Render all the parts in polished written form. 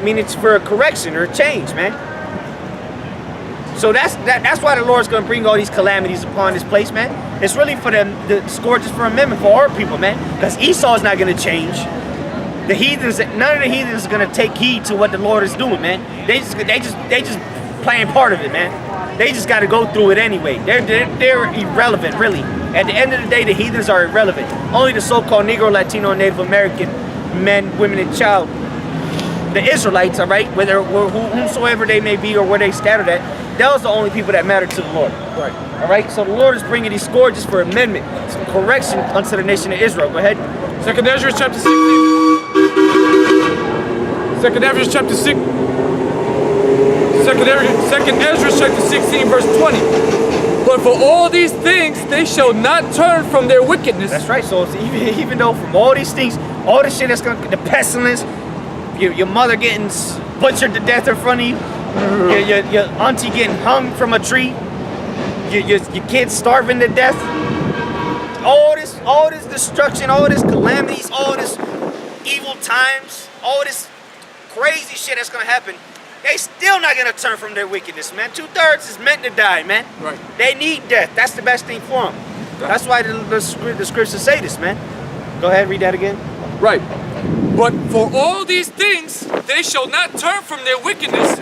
mean it's for a correction or a change, man. So that's why the Lord's going to bring all these calamities upon this place, man. It's really for the scourges for amendment for our people, man. Because Esau's not going to change. The heathens, none of the heathens are going to take heed to what the Lord is doing, man. They just playing part of it, man. They just got to go through it anyway. They're irrelevant, really. At the end of the day, the heathens are irrelevant. Only the so-called Negro, Latino, and Native American men, women, and child, the Israelites, all right, whether whomsoever they may be or where they scattered at, those are the only people that matter to the Lord. Right. All right. So the Lord is bringing these scourges for amendment, some correction unto the nation of Israel. Go ahead. Second Ezra chapter 16. Second Ezra chapter 6. Second Ezra chapter 16 verse 20. But for all these things they shall not turn from their wickedness. That's right. So it's even though from all these things, all the shit that's gonna, the pestilence, your mother getting butchered to death in front of you, your auntie getting hung from a tree, your kids starving to death, all this destruction, all this calamities, all this evil times, all this crazy shit that's gonna happen, they still not gonna turn from their wickedness, man. 2/3 is meant to die, man. Right. They need death. That's the best thing for them. That's why the scriptures say this, man. Go ahead, read that again. Right. But for all these things they shall not turn from their wickedness,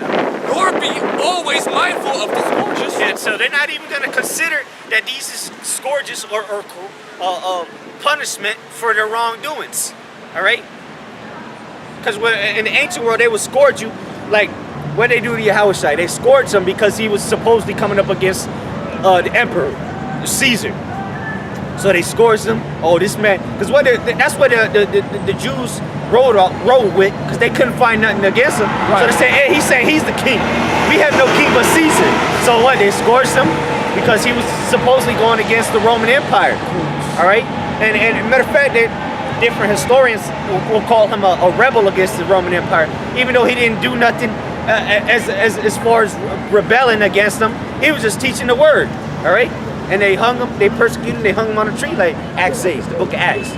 nor be always mindful of the scourges. And so they're not even going to consider that these is scourges or punishment for their wrongdoings. All right? Because in the ancient world, they would scourge you like what they do to Yahushua. They scourged him because he was supposedly coming up against the emperor, Caesar. So they scourged him. Oh, this man. Because that's what the Jews rode with, because they couldn't find nothing against him. Right. So they say, hey, he's saying he's the king. We have no king but Caesar. So what? They scourged him because he was supposedly going against the Roman Empire. All right? And matter of fact, different historians will call him a rebel against the Roman Empire, even though he didn't do nothing as far as rebelling against them. He was just teaching the word. All right? And they hung him, they persecuted him, they hung him on a tree, like Acts says, the book of Acts.